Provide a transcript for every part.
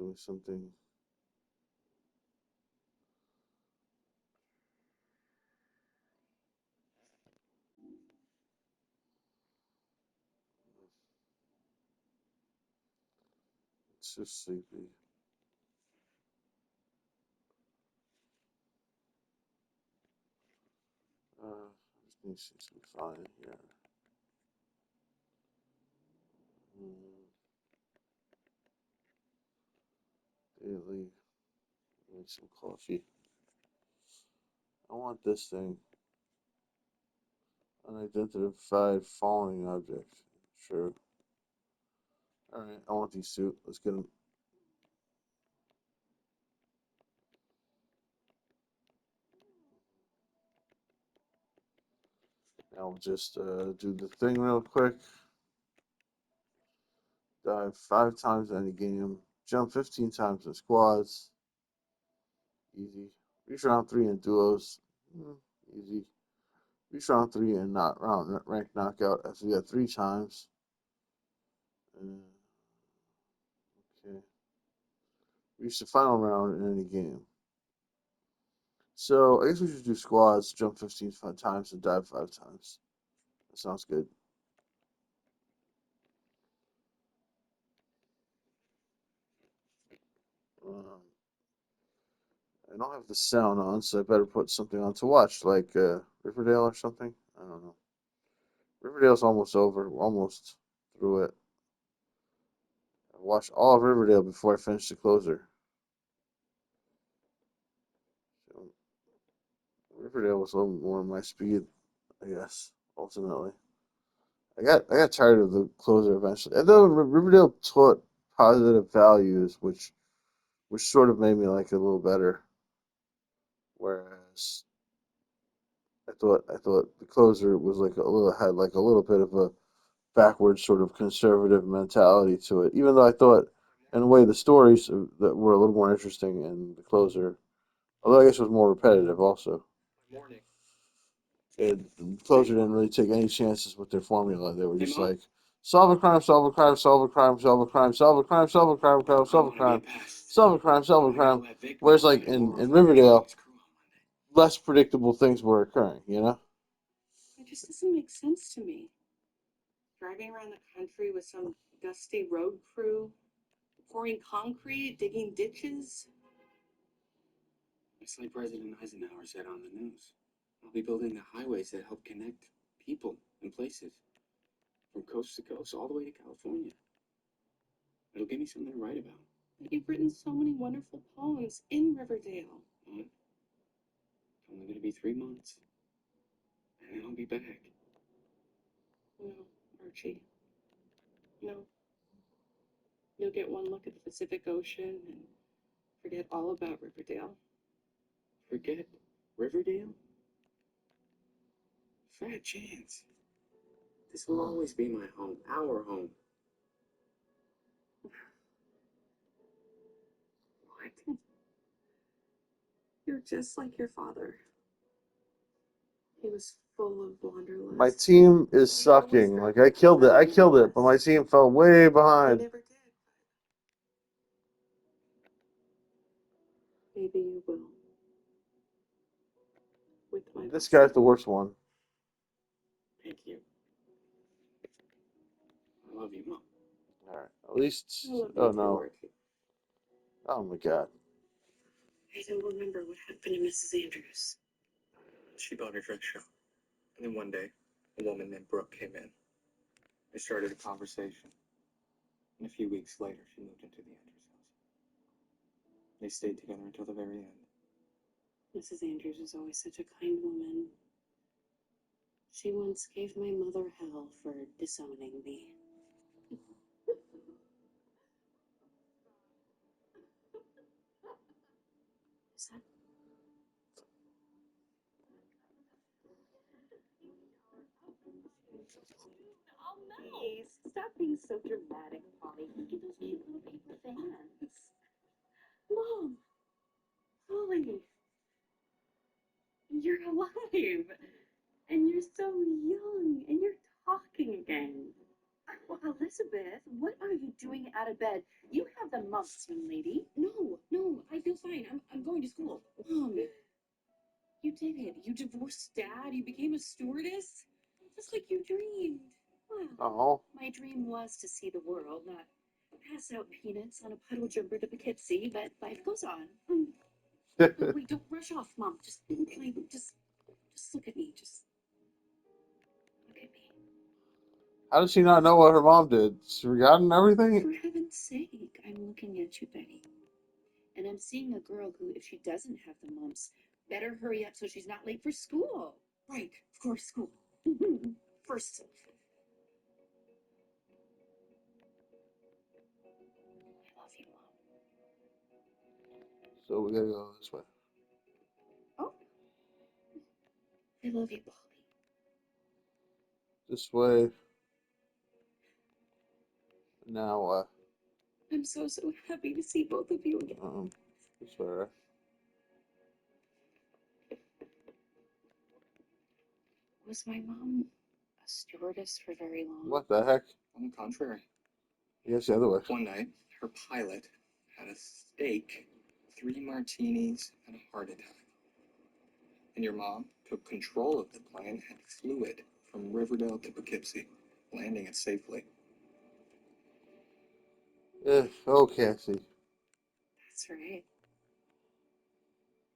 doing something. It's just sleepy. Just need to see some fine here. Mm, daily. Need some coffee. I want this thing. Unidentified falling object. Sure. Alright, I want these two. Let's get them. I'll just do the thing real quick. Dive 5 times in any game. Jump 15 times in squads. Easy. Reach round 3 in duos. Easy. Reach round 3 and not round rank knockout after you got 3 times. Okay. Reach the final round in any game. So I guess we should do squads, jump 15 times, and dive 5 times. That sounds good. Um, I don't have the sound on, so I better put something on to watch, like Riverdale or something. I don't know. Riverdale's almost over. We're almost through it. I watched all of Riverdale before I finished the closer. So Riverdale was a little more my speed, I guess. Ultimately, I got tired of the closer eventually. And then Riverdale taught positive values, which sort of made me like it a little better. Whereas I thought the closer was like a little had like a little bit of a backward sort of conservative mentality to it. Even though I thought, in a way, the stories that were a little more interesting in the closer, although I guess it was more repetitive also. And the closer didn't really take any chances with their formula. They were just like solve a crime, solve a crime, solve a crime, solve a crime, solve a crime, solve a crime, solve a crime, solve a crime, solve a crime. Whereas like in Riverdale, less predictable things were occurring. You know. It just doesn't make sense to me. Driving around the country with some dusty road crew, pouring concrete, digging ditches. It's like President Eisenhower said on the news. I'll be building the highways that help connect people and places from coast to coast, all the way to California. It'll give me something to write about. But you've written so many wonderful poems in Riverdale. What? It's only going to be 3 months, and then I'll be back. No, Archie. No. You'll get one look at the Pacific Ocean and forget all about Riverdale. Forget Riverdale? Fat chance. This will always be my home, our home. What? You're just like your father. He was full of My wanderlust. team is sucking. Like I killed it. I killed it, but my team fell way I behind. never did. Maybe you will. With my This guy's the worst one. Thank you. I love you, Mom. All right. At least. I love Oh you too, no. Archie. Oh my god. I don't remember what happened to Mrs. Andrews. She bought her dress shop. And then one day, a woman named Brooke came in. They started a conversation. And a few weeks later, she moved into the Andrews house. They stayed together until the very end. Mrs. Andrews was always such a kind woman. She once gave my mother hell for disowning me. Is that? Oh, nice. Stop being so dramatic, Polly. Look at those cute little paper fans. Mom, Polly, you're alive. And you're so young. And you're talking again. Well, Elizabeth, what are you doing out of bed? You have have the mumps, young lady. No, I feel fine. I'm going to school. Mom, you did it. You divorced Dad. You became a stewardess, just like you dreamed. Wow. Oh. My dream was to see the world, not pass out peanuts on a puddle jumper to Poughkeepsie, but life goes on. Wait, don't rush off, Mom. Just look at me. Just look at me. How does she not know what her mom did? She's forgotten everything? For heaven's sake, I'm looking at you, Betty. And I'm seeing a girl who, if she doesn't have the mumps, better hurry up so she's not late for school. Right, of course, school. First. I love you, Mom. So we gotta go this way. Oh. I love you, Polly. This way. Now, I'm so happy to see both of you again. this way, right? Was my mom a stewardess for very long? What the heck? On the contrary, Yes, the other way. one night, her pilot had a steak, 3 martinis, and a heart attack. And your mom took control of the plane and flew it from Riverdale to Poughkeepsie, landing it safely. Okay, I see. That's right.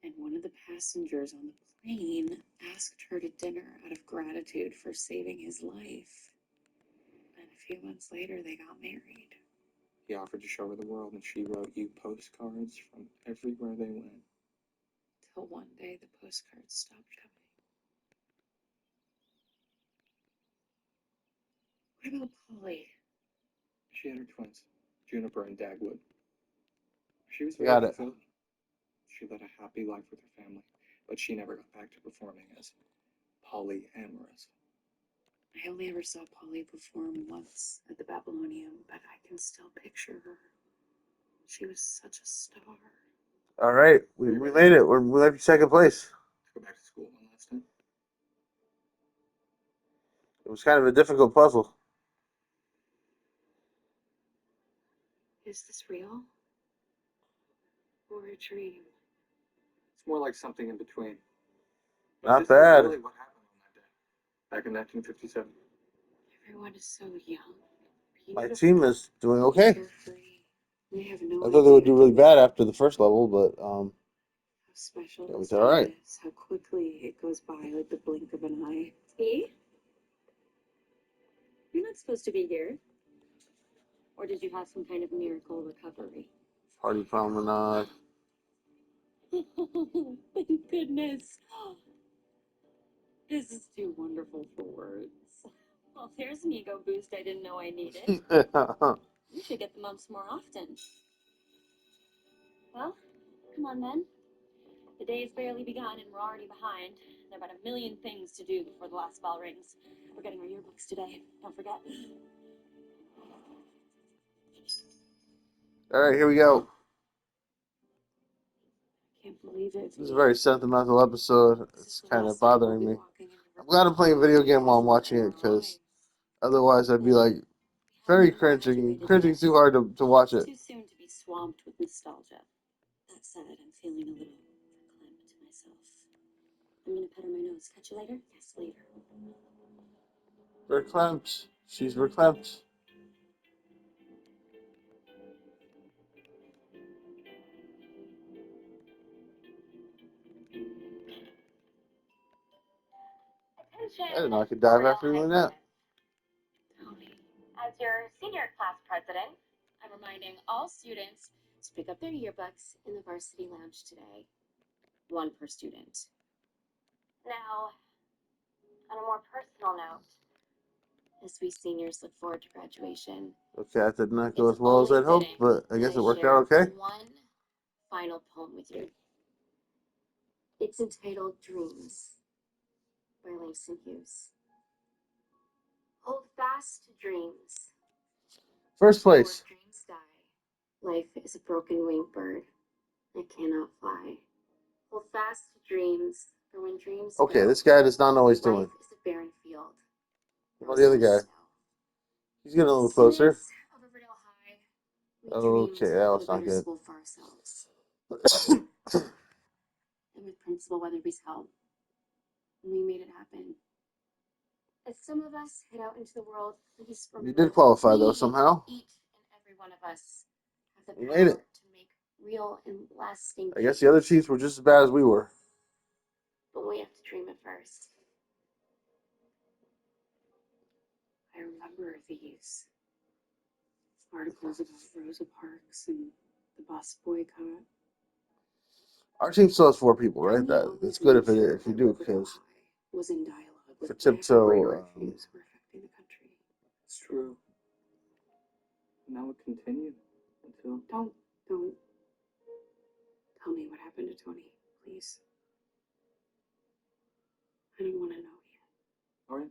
And one of the passengers on the plane asked her to dinner out of gratitude for saving his life. And a few months later, they got married. He offered to show her the world, and she wrote you postcards from everywhere they went. Till one day, the postcards stopped coming. What about Polly? She had her twins, Juniper and Dagwood. She was Got very it. fulfilled. She led a happy life with her family, but she never got back to performing as polyamorous. I only ever saw Polly perform once at the Babylonium, but I can still picture her. She was such a star. All right, we made it. We left second place. Let's go back to school one last time. It was kind of a difficult puzzle. Is this real? Or a dream? It's more like something in between. But Not this bad. is really what happened on that day, back in 1957. Everyone is so young. My Beautiful, team is doing okay. carefree. They have no I thought they would idea do really bad after the first level, but how special it was this all time right. is, how quickly it goes by like the blink of an eye. See? You're not supposed to be here. Or did you have some kind of miracle recovery? Party promenade. Thank goodness. This is too wonderful for words. Well, there's an ego boost I didn't know I needed. You should get the mumps more often. Well, come on then. The day's barely begun and we're already behind. There are about 1 million things to do before the last bell rings. We're getting our yearbooks today. Don't forget. All right, here we go. Can't believe it. This is a very sentimental episode. This It's is the kind of last time we'll bothering be me. walking into I'm glad I'm playing a video game while I'm watching it, because otherwise I'd be like very cringing too hard to watch it. Too soon to be swamped with nostalgia. That said, I'm feeling a little verklempt myself. I'm gonna pet her my nose. Catch you later? Yes, later. Verklempt. She's verklempt. Attention, I didn't know I could dive Riverdale after High doing that. Tony, As your senior class president, I'm reminding all students to pick up their yearbooks in the varsity lounge today. One per student. now, on a more personal note, As we seniors look forward to graduation, Okay, that did not go it's as well as only I'd hoped, fitting but I that guess it worked share out okay. one final poem with you. It's entitled Dreams by Langston Hughes. Hold fast to dreams. First Before place. dreams die, life is a broken winged bird that cannot fly. Hold fast to dreams, for when dreams Okay, go, this guy does not know what he's life doing. is a barren field. What about the other guy? Snow. He's getting a little closer. Students of Riverdale High, We Okay, dreamed that of was a not better good. school for ourselves. And with Principal Weatherby's help, we made it happen. As some of us head out into the world, please You remember did qualify, though, we, somehow. each and every one of us, have the You power made it. to make real and lasting I guess the other teams were just as bad as we were. But we have to dream it first. I remember these articles about Rosa Parks and the bus boycott. Our team still has 4 people, right? And we always That's good made if sure you that do, Riverdale because High was in dialogue with for whatever Tiptoe, greater issues were affecting the country. It's true. And that would continue until. Don't tell me what happened to Tony, please. I don't want to know yet. All right.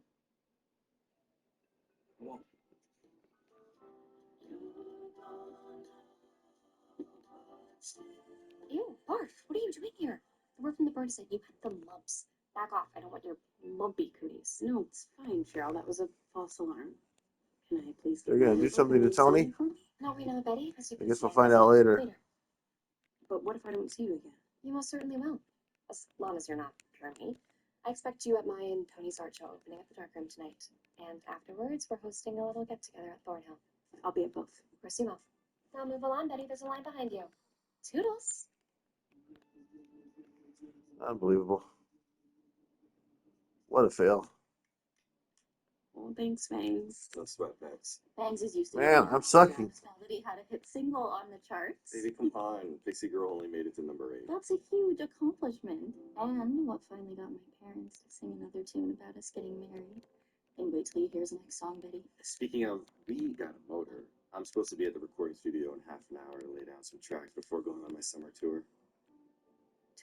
I won't. Ew, Barf, what are you doing here? The word from the bird said you had the mumps. Back off, I don't want your lumpy cooties. No, it's fine, Cheryl, that was a false alarm. Can I please they're get gonna my do something to opening Tony. statement for me? No, we know, Betty. As you I can guess say, we'll find I'll out see you later. But what if I don't see you again? You most certainly will. As long as you're not Jeremy. I expect you at my and Tony's art show opening at the dark room tonight. And afterwards, we're hosting a little get-together at Thornhill. I'll be at both. Of course you will. Now move along, Betty. There's a line behind you. Toodles. Unbelievable. What a fail. Oh, thanks, Fangs. No sweat, Max. Fangs is used to Man, I'm sucking. Now that he had a hit single on the charts. Baby, come on. Pixie Girl only made it to number 8. That's a huge accomplishment. And what finally got my parents to sing another tune about us getting married. And wait till he hears the next song, Betty. Speaking of, we got a motor. I'm supposed to be at the recording studio in half an hour to lay down some tracks before going on my summer tour.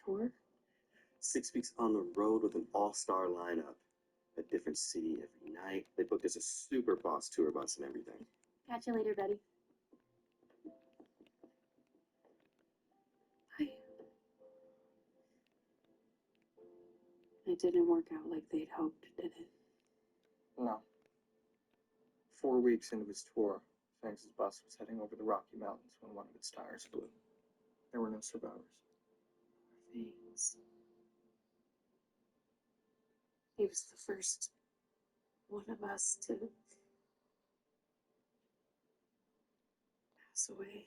Tour? 6 weeks on the road with an all-star lineup. A different city every night. They booked us a super boss tour bus and everything. Catch you later, Betty. Bye. It didn't work out like they'd hoped, did it? No. 4 weeks into his tour, Fangs' bus was heading over the Rocky Mountains when one of its tires blew. There were no survivors. Thanks. He was the first one of us to pass away.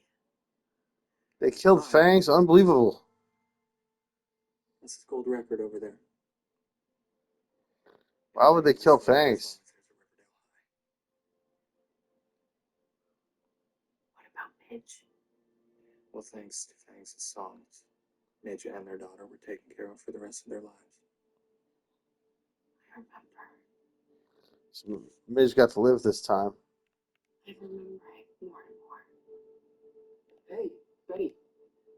They killed Fangs. Unbelievable. That's his gold record over there. Why would they kill Fangs? What about Midge? Well, thanks to Fangs' songs, Midge and their daughter were taken care of for the rest of their lives. I remember. So Midge got to live this time. I remember it more and more. Hey, Betty,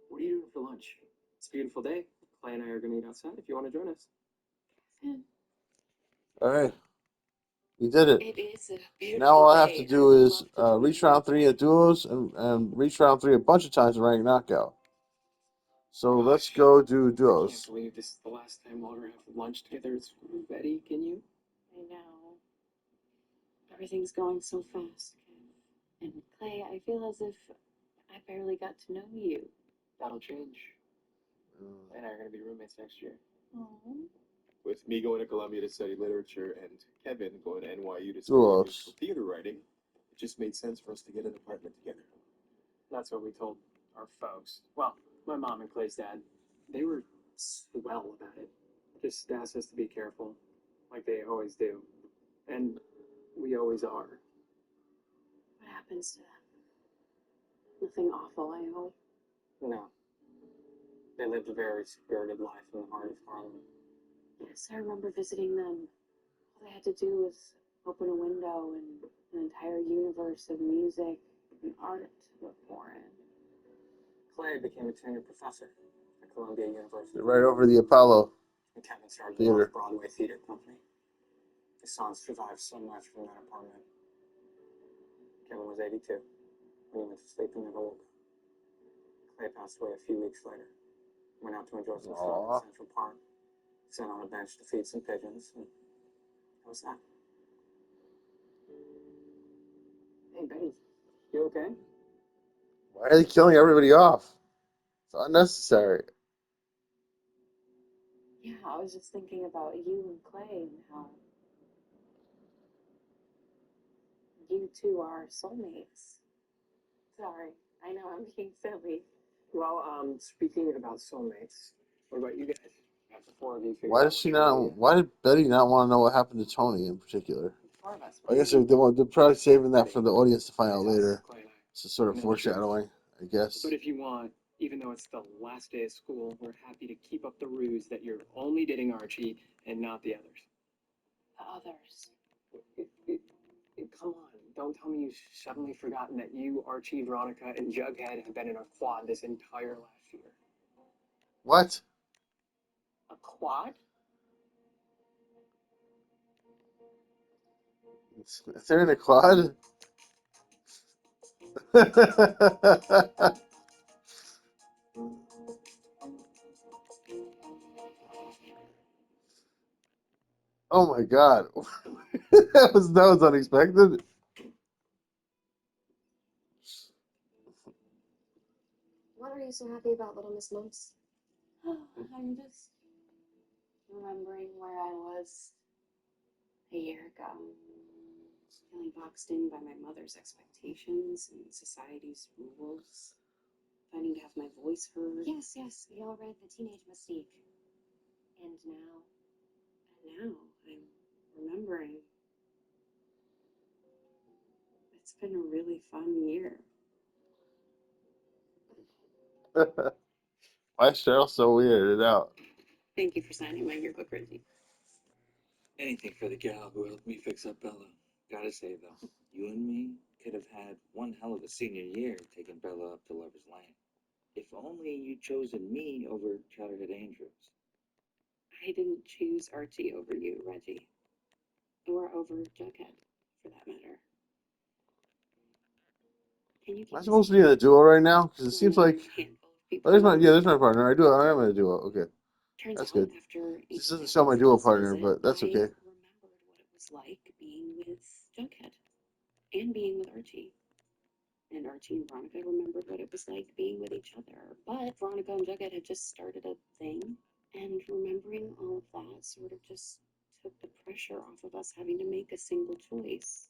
what are you doing for lunch? It's a beautiful day. Clay and I are going to eat outside if you want to join us. Kevin, All right. We did it. it is a beautiful Now all I have day. to do is love the reach round 3 at duos and reach round 3 a bunch of times in rank knockout. So let's go do I can't duos. believe this is the last time we'll ever have lunch together as Betty. Can you? I know. Everything's going so fast, Kev. And Clay, I feel as if I barely got to know you. That'll change. Clay and I are going to be roommates next year. Aww. With me going to Columbia to study literature and Kevin going to NYU to study Duos. musical theater writing, it just made sense for us to get an apartment together. That's what we told our folks. Well, my mom and Clay's dad. They were swell about it. Just asked us to be careful, like they always do. And we always are. What happens to them? Nothing awful, I hope. No. They lived a very spirited life in the heart of Harlem. Yes, I remember visiting them. All they had to do was open a window and an entire universe of music and art would pour in. Clay became a tenured professor at Columbia University. Right over the Apollo. And Kevin started Theater. the Broadway Theater Company. His sons survived so much from that apartment. Kevin was 82 when he went to sleep and never woke up. Clay passed away a few weeks later. Went out to enjoy some sun Aw. in Central Park. Sat on a bench to feed some pigeons, and that was that. Hey, Betty, you okay? Why are they killing everybody off? It's unnecessary. Yeah, I was just thinking about you and Clay and how you two are soulmates. Sorry, I know I'm being silly. Well, speaking about soulmates, what about you guys? Have the four of you figured Why out does what she you're gonna not? Why did Betty not want to know what happened to Tony in particular? do? Four of us. I guess they're probably saving that for the audience to find out It's us, later. Clay and I. It's a sort of And then the kids. foreshadowing, I guess. But if you want, even though it's the last day of school, we're happy to keep up the ruse that you're only dating Archie and not the others. The others. Come on, don't tell me you've suddenly forgotten that you, Archie, Veronica, and Jughead have been in a quad this entire last year. What? A quad? They're in a quad? Oh my god. That was unexpected. What are you so happy about, Little Miss Mumps? I'm just remembering where I was a year ago. Feeling boxed in by my mother's expectations and society's rules. Finding to have my voice heard. Yes, yes, we all read The Teenage Mystique. And now, And now I'm remembering. It's been a really fun year. Why is Cheryl so weirded out? Thank you for signing my yearbook, Reggie. Anything for the gal who helped me fix up Bella. Gotta say though, you and me could have had one hell of a senior year taking Bella up to Lover's Lane. If only you'd chosen me over Chowderhead Andrews. I didn't choose Archie over you, Reggie. Or over Jughead, for that matter. Can you Am I keep supposed to be in a duo right now? Because it seems like. handful of Oh, people there's my in yeah, the there's my world? partner. I am in a duo. Okay, Turns that's out good. after This each doesn't of show my our duo last partner, visit, but that's I okay. remembered what it was like being with Jughead and being with Archie. And Archie and Veronica remembered what it was like being with each other. But Veronica and Jughead had just started a thing, and remembering all of that sort of just took the pressure off of us having to make a single choice.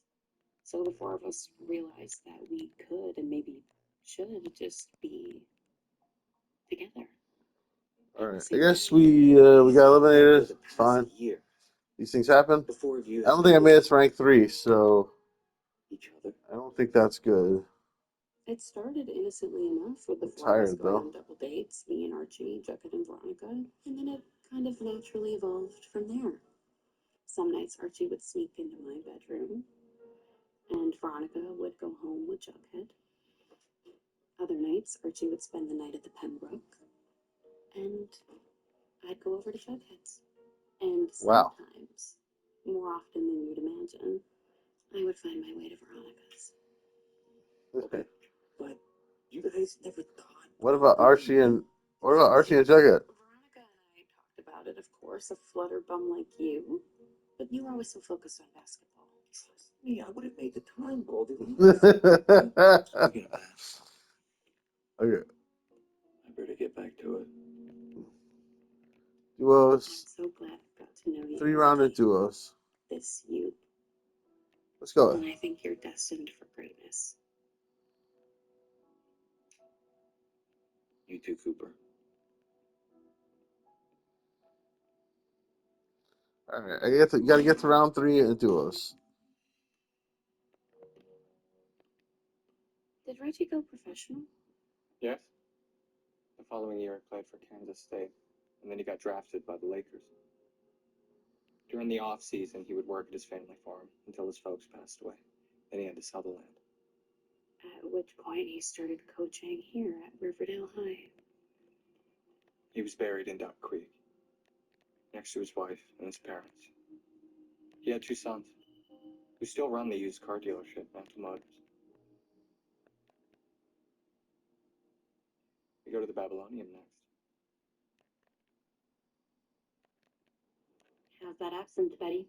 So the four of us realized that we could and maybe should just be together. All right. I guess we got eliminated. It's fine. Year. These things happen. The four of you I don't think I made it to rank 3, so each other. I don't think that's good. It started innocently enough with the I'm four of us tired, going though. on double dates, me and Archie, Jughead and Veronica, and then it kind of naturally evolved from there. Some nights Archie would sneak into my bedroom, and Veronica would go home with Jughead. Other nights Archie would spend the night at the Pembroke, and I'd go over to Jughead's. And Wow. sometimes, more often than you'd imagine, I would find my way to Veronica's. Okay, but you guys never thought. What about Archie and Jughead? Veronica and I talked about it, of course, a flutterbum like you. But you were always so focused on basketball. Trust me, I would have made the time, Goldie. Okay. Speaking of that, I better get back to it. I'm Duos. so glad I got to know you. 3-rounded duos. This you. Let's go. And I think you're destined for greatness. You too, Cooper. All right. You got to get to round 3 in duos. Did Reggie go professional? Yes. The following year, I played for Kansas State, and then he got drafted by the Lakers. During the off season, he would work at his family farm until his folks passed away. Then he had to sell the land. At which point he started coaching here at Riverdale High. He was buried in Duck Creek, next to his wife and his parents. He had 2 sons, who still run the used car dealership, Mental Motors. We go to the Babylonium next. How's that absinthe, Betty?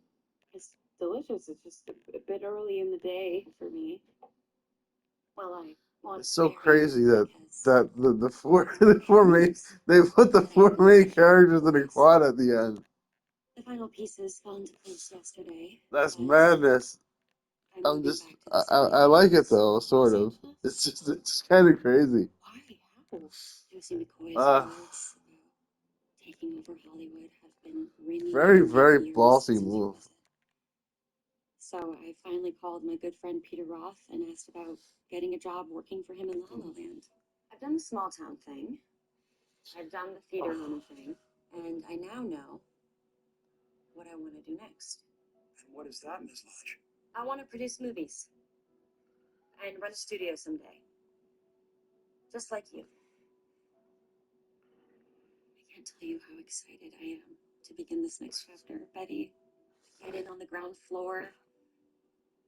It's delicious. It's just a bit early in the day for me. Well, I Well, It's so very crazy that because the four the four main they put the four main characters in a quad at the end. the final pieces fell into place yesterday. That's But madness. I'm I'm moving just back to the studio I like it because though, sort of. Santa? It's kind of crazy. Why? How? Lucy McCoy's Uh, words about taking over Hollywood have been ringing very in my very ears bossy since your move. visit. So I finally called my good friend Peter Roth and asked about getting a job working for him in La La Land. I've done the small town thing. I've done the theater owner thing, and I now know what I want to do next. And what is that, Miss Lodge? I want to produce movies and run a studio someday, just like you. I can't tell you how excited I am to begin this next chapter. Betty, get in on the ground floor,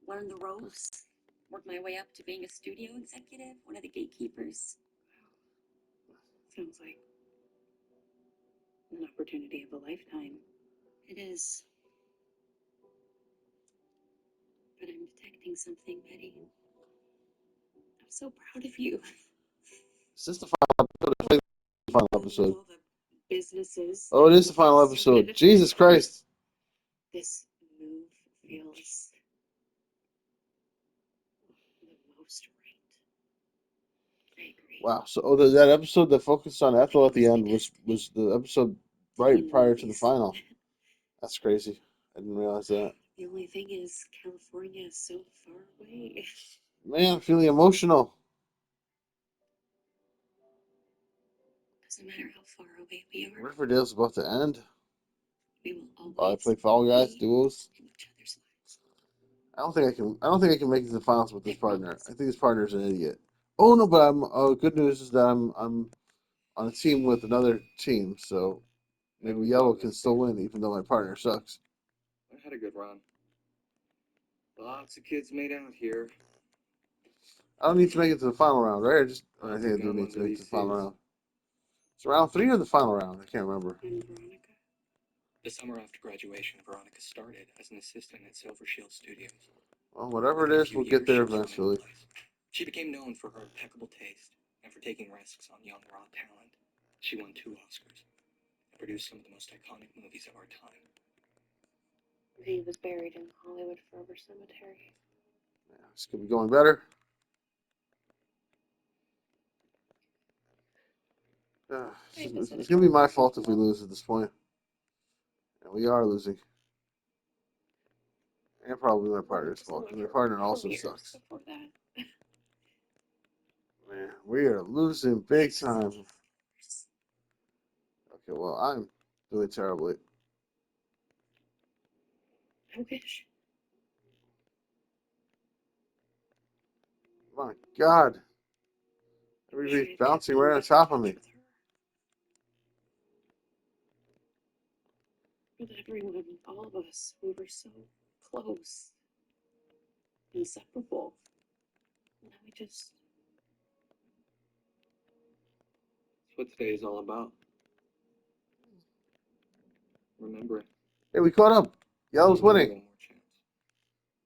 learn the ropes, work my way up to being a studio executive, one of the gatekeepers. Sounds like an opportunity of a lifetime. It is. But I'm detecting something, Betty. I'm so proud of you. Is this the final episode? I think it's the final episode. All the businesses. Oh, it is the final episode. Jesus Christ. This move feels the most right. I agree. Wow. So that episode that focused on Ethel at the end was the episode right prior to the final. That's crazy. I didn't realize that. The only thing is, California is so far away. Man, I'm feeling emotional. Doesn't matter how far away we are, Riverdale's about to end. we will I always play Fall Guys be duos. in each other's lives. I don't think I can. I don't think I can make it to the finals with this partner. I think this partner's an idiot. Oh no, but I'm. Good news is that I'm on a team with another team, so maybe Yellow can still win, even though my partner sucks. I had a good run. Lots of kids made out here. I don't need to make it to the final round, right? I Lots think of I do gum need to under make it to these the final seats. round. It's round 3 or the final round. I can't remember. And Veronica? The summer after graduation, Veronica started as an assistant at Silver Shield Studios. Well, whatever it Within a is, few we'll get years, there she was running the eventually. place. She became known for her impeccable taste and for taking risks on young, raw talent. She won 2 Oscars and produced some of the most iconic movies of our time. He was buried in Hollywood Forever Cemetery. Yeah, this could be going better. It's gonna be my fault if we lose at this point, and we are losing. And probably my partner's fault. My partner also sucks. Before that. Man, we are losing big time. Okay, well, I'm doing terribly. I wish. My God. Everybody's bouncing right on top of me. With everyone, all of us, we were so close, inseparable. Now we just. That's what today is all about. Remember it. Hey, we caught up. Yellow's One winning.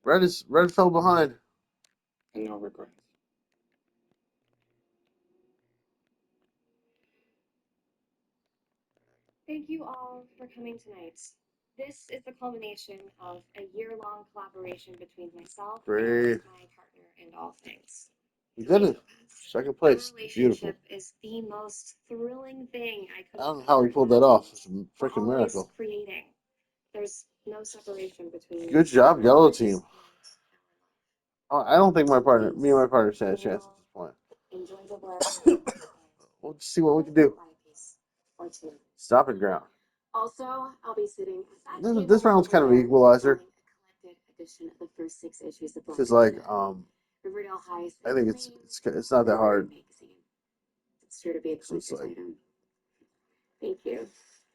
more chance. Red fell behind. And no regrets. Thank you all for coming tonight. This is the culmination of a year-long collaboration between myself Great. and my partner in all things. We did it. Second Our place. Beautiful. relationship is the most thrilling thing I could I have don't know how we ever pulled that off. It's a imagined. freaking We're always miracle. creating. There's no separation between Good job, our Yellow lives team. and I don't think my partner, Please, me and my partner stand a chance at this point. enjoy the wherever you play. We'll just see what we can do. Buy a piece or two. Stop it, ground. Also, I'll be sitting at that table This round's over kind of an there, equalizer. selling a collected edition of the first 6 issues of Black Because like Dahlia, Riverdale High's I think it's acclaimed it's not that literary hard. magazine. It's sure to be a So it's collector's like item. Thank you.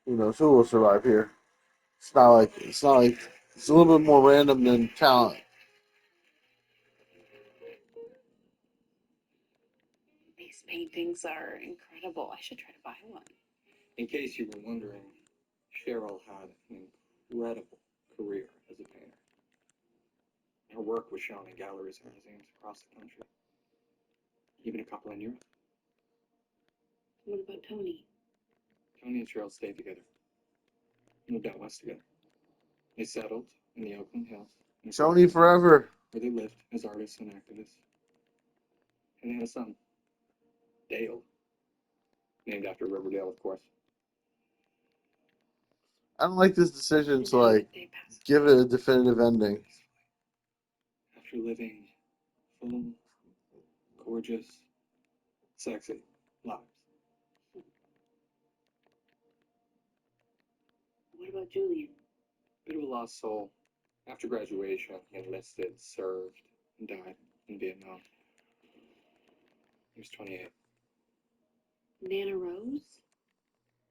who knows who will survive here. It's not like it's a little bit more random than talent. These paintings are incredible. I should try to buy one. In case you were wondering, Cheryl had an incredible career as a painter. Her work was shown in galleries and museums across the country. even a couple in Europe. What about Tony? Tony and Cheryl stayed together. Moved out west together. They settled in the Oakland Hills. in Tony Florida, forever. where they lived as artists and activists. And they had a son, Dale, named after Riverdale, of course. I don't like this decision And to how like did they pass give it a definitive ending. After living full, gorgeous, sexy lives. What about Julian? Bit of a lost soul. After graduation, he enlisted, served, and died in Vietnam. He was 28. Nana Rose?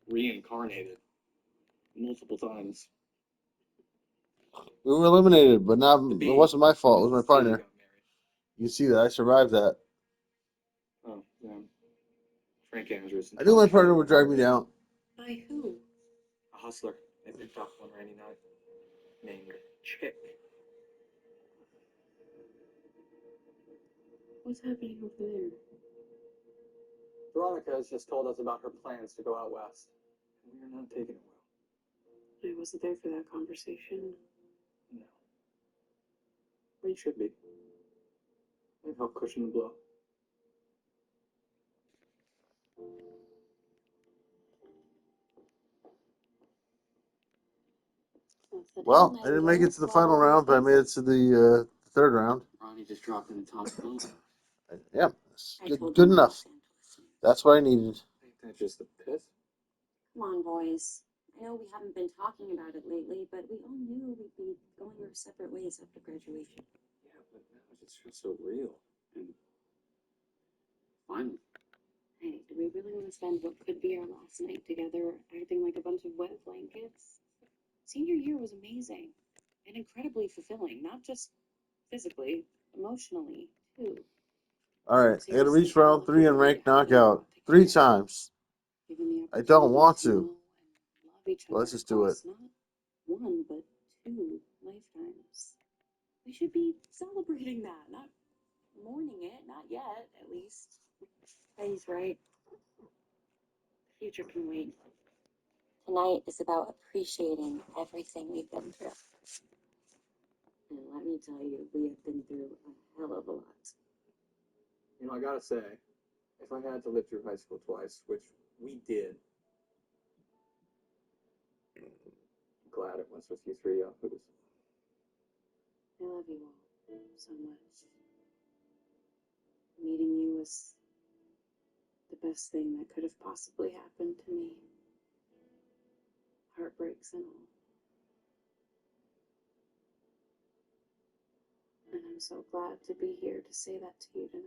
Reincarnated multiple times. We were eliminated, but not. The It Bee wasn't my fault. It was my and the Sea partner. got married. You can see that I survived that. Oh, yeah. Frank Andrews. and I knew my Tom partner Shelby. would drag me down. By who? A hustler they picked up one rainy night named Chick. What's happening over there? Veronica has just told us about her plans to go out west. And we are not taking it well. I wasn't there for that conversation. No. But you should be. It'd help cushion the blow. Well, I didn't make it to the final round, but I made it to the third round. Ronnie just dropped in the top spot. Yeah, it's good enough. That's what I needed. Ain't that just the piss? Come on, boys. I know we haven't been talking about it lately, but we all knew we'd be going our separate ways after graduation. Yeah, but now it just feels so real. And Finally. Hey, do we really want to spend what could be our last night together acting like a bunch of wet blankets? Senior year was amazing and incredibly fulfilling, not just physically, emotionally, too. All right, I got to reach round 3 and rank knockout 3 times. Given the I don't want opportunity to. know and love each Well, let's other just do it. across not one, but 2 lifetimes. We should be celebrating that, not mourning it, not yet, at least. He's right. The future can wait. Tonight is about appreciating everything we've been through. And let me tell you, we have been through a hell of a lot. you know, I gotta say, if I had to live through high school twice, which we did, I'm glad it was with you three yahoos. I love you all so much. Meeting you was the best thing that could have possibly happened to me. Heartbreaks and all. And I'm so glad to be here to say that to you tonight.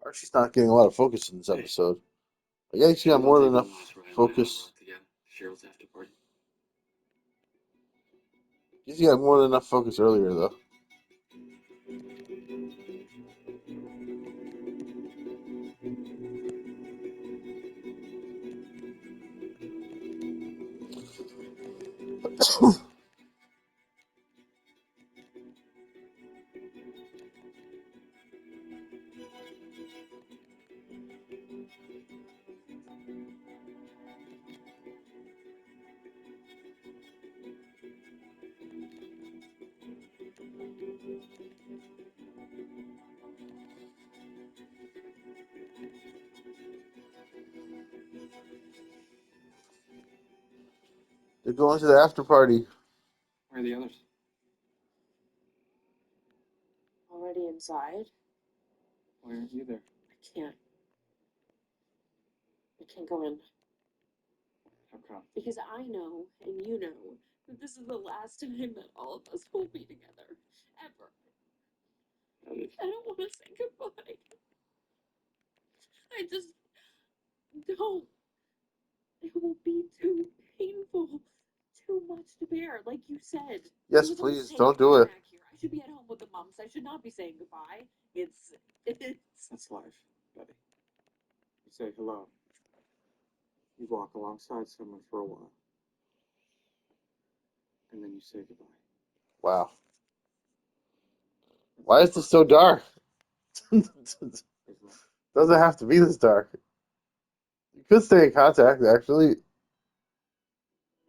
Archie's not getting a lot of focus in this episode. I guess you got more than enough focus. Cheryl's after party. Guess you got more than enough focus earlier, though. They're going to the after party. Where are the others? Already inside? Why aren't you there? I can't. I can't go in. How come? Because I know, and you know, that this is the last time that all of us will be together. Ever. I don't want to say goodbye. I just don't. It will be too painful. Too much to bear, like you said. Yes, It was a please, mistake don't do coming it. back here. I should be at home with the moms. I should not be saying goodbye. It's That's life, Betty. You say hello. You walk alongside someone for a while. And then you say goodbye. Wow. Why is this so dark? Doesn't have to be this dark. You could stay in contact, actually.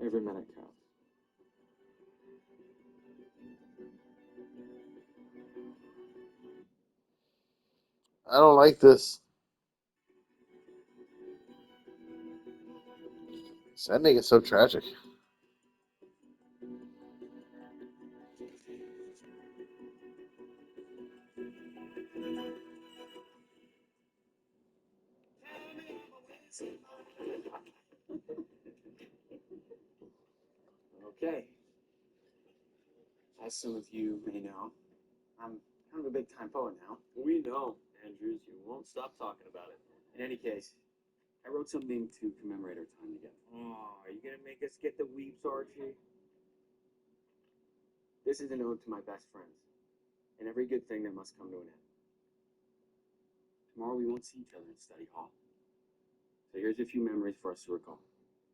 Every minute counts. I don't like this. This ending is so tragic. Okay. As some of you may know, I'm kind of a big time poet now. We know, Andrews. You won't stop talking about it. In any case, I wrote something to commemorate our time together. Oh, are you gonna make us get the weeps, Archie? This is an ode to my best friends, and every good thing that must come to an end. Tomorrow we won't see each other in study hall. So here's a few memories for us to recall.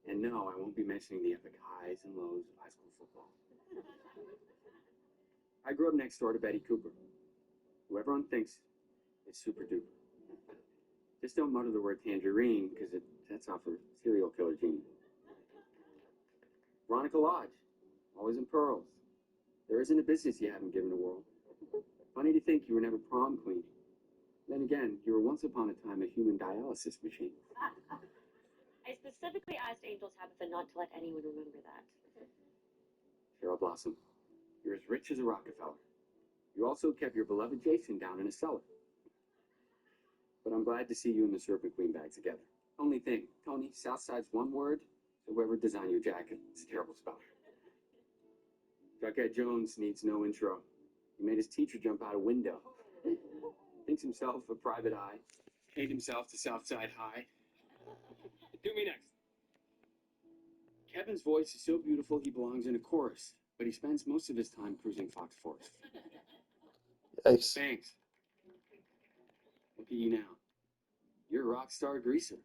And no, I won't be mentioning the epic highs and lows of high school football. I grew up next door to Betty Cooper, who everyone thinks is super duper. Just don't mutter the word tangerine, because it sets off her serial killer gene. Veronica Lodge, always in pearls. There isn't a business you haven't given the world. Funny to think you were never prom queen. Then again, you were once upon a time a human dialysis machine. I specifically asked Angel Tabitha not to let anyone remember that. Cheryl Blossom, you're as rich as a Rockefeller. You also kept your beloved Jason down in a cellar. But I'm glad to see you and the Serpent Queen back together. Only thing, Tony, Southside's one word, so whoever designed your jacket, it's a terrible speller. Jughead Jones needs no intro. He made his teacher jump out a window. Thinks himself a private eye. Paid himself to Southside High. Do me next. Kevin's voice is so beautiful he belongs in a chorus, but he spends most of his time cruising Fox Forest. Yikes. Thanks. Look at you now. You're a rock star greaser.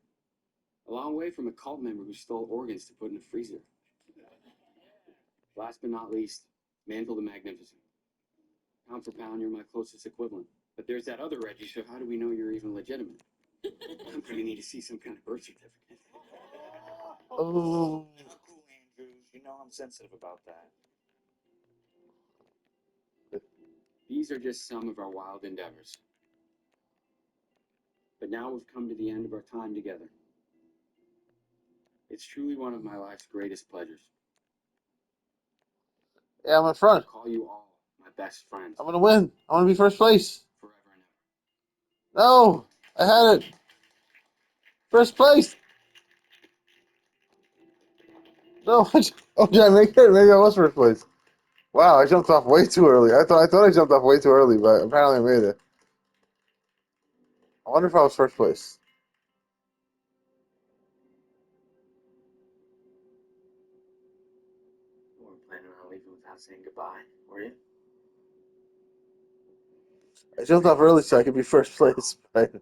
A long way from a cult member who stole organs to put in a freezer. Last but not least, Mantle the Magnificent. Pound for pound, you're my closest equivalent. But there's that other Reggie, so how do we know you're even legitimate? I'm gonna need to see some kind of birth certificate. Oh. Cool, Andrews. You know I'm sensitive about that. These are just some of our wild endeavors. But now we've come to the end of our time together. It's truly one of my life's greatest pleasures. Yeah, I'm in front. I call you all my best friends. I'm gonna win. I want to be first place. Forever and ever. No, I had it. First place. No, oh, did I make it? Maybe I was first place. Wow, I jumped off way too early. I thought I jumped off way too early, but apparently I made it. I wonder if I was first place. You weren't planning on leaving without saying goodbye, were you? I jumped off early so I could be first place. But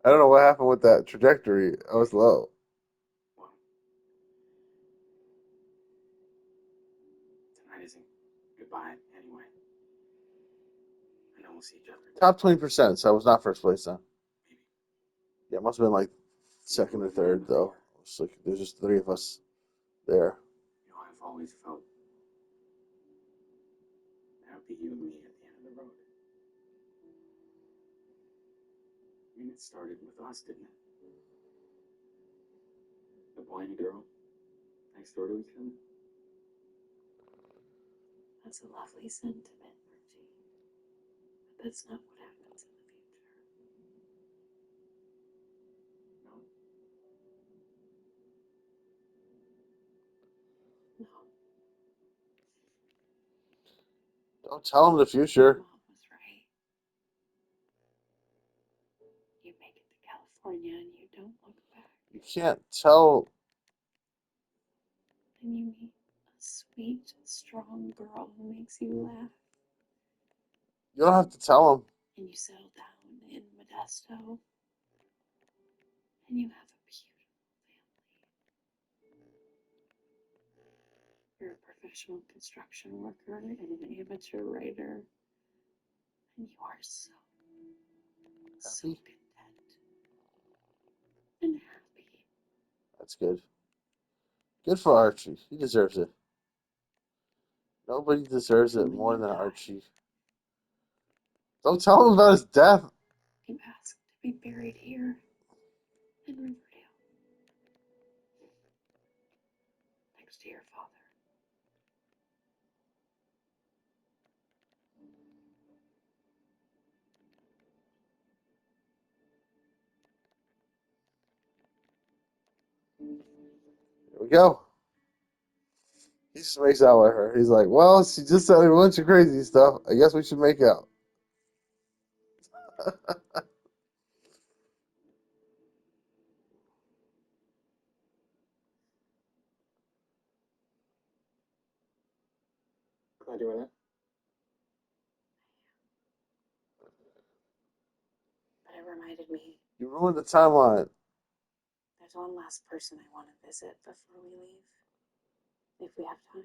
I don't know what happened with that trajectory. I was low. Well, tonight isn't goodbye anyway. I know we'll see each other. Top 20%, so I was not first place then. Maybe. Yeah, it must have been like second or third though. It's like there's just three of us there. You know, I've always felt that would be you and me at the end of the road. I mean, it started with us, didn't it? A boy and a girl next door to each other. That's a lovely sentiment, Archie. But that's not what happens in the future. No, No. Don't tell him the future. Mom was right. You make it to California and you don't look back. You can't tell. And you meet a sweet, strong girl who makes you laugh. You don't have to tell him. And you settle down in Modesto. And you have a beautiful family. You're a professional construction worker and an amateur writer. And you are so Happy? content and happy. That's good. Good for Archie. He deserves it. Nobody deserves it more than Archie. Don't tell him about his death. You asked to be buried here in Riverdale, next to your father. Here we go. He just makes out with her. He's like, well, she just said a bunch of crazy stuff. I guess we should make out. Glad you went in. But it reminded me You ruined the timeline. there's one last person I want to visit before we leave, if we have time.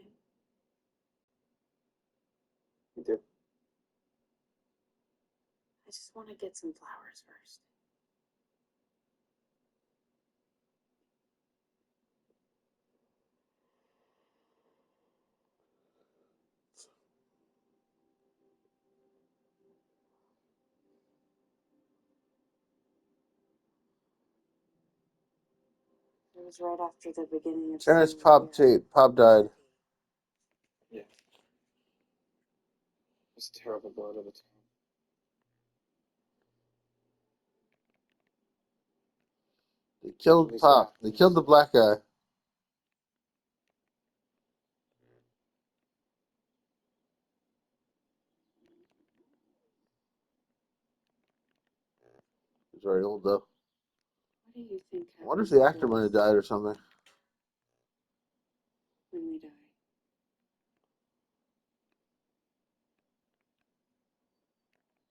You do. I just want to get some flowers first. It was right after the beginning of Terrence season Pop 3. Pop died. Yeah. It's a terrible blow to the town. They killed At least Pop. half They of killed the black guy. He's very old though. What do you think I wonder if happens the actor to might have us died or something. when we die?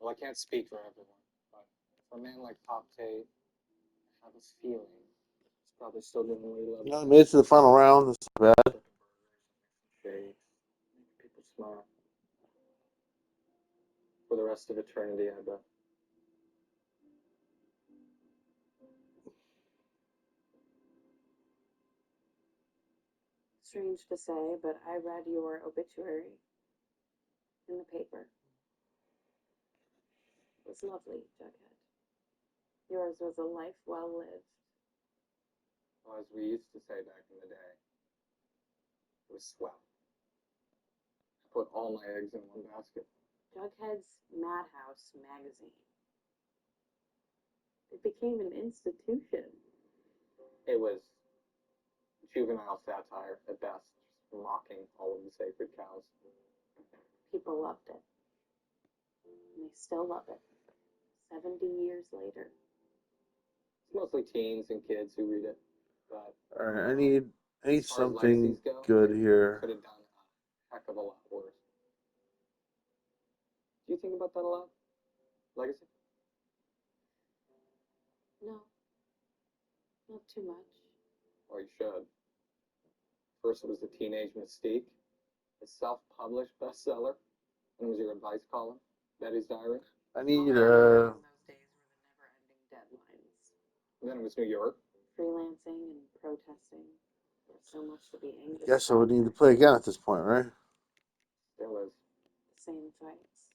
Well, I can't speak for everyone, but for a man like Pop Tate, I have a feeling he's probably still doing what he loves. You know, they made it to the final round. That's not bad. Shades, make people smile. For the rest of eternity, I bet. Strange to say, but I read your obituary in the paper. It was lovely, Jughead. Yours was a life well lived. Well, as we used to say back in the day, it was swell. I put all my eggs in one basket. Jughead's Madhouse magazine. It became an institution. It was juvenile satire at best, just mocking all of the sacred cows. People loved it. And they still love it. 70 years later. It's mostly teens and kids who read it, but All right, I need as far as something legacies go, good it here. could have done a heck of a lot worse. Do you think about that a lot? Legacy? No. Not too much. Or you should. First it was the Teenage Mystique, a self-published bestseller. Then it was your advice column, Betty's Diary. I need All I remember from those days were the never-ending deadlines. And then it was New York. Freelancing and protesting. There's so much to be anxious Guess I about. would need to play again at this point, right? Still is. The same fights.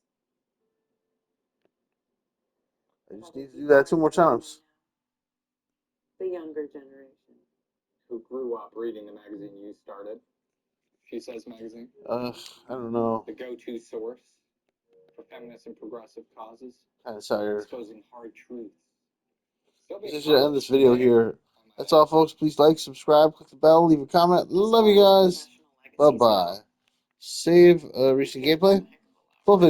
I just need to do that 2 more times. The younger generation. Who grew up reading the magazine you started. She Says magazine. I don't know. The go-to source for feminist and progressive causes. Kind of tired. Exposing hard truths. I should end this video here. That's all, folks. Please like, subscribe, click the bell, leave a comment. Love you guys. Bye-bye. Save recent gameplay.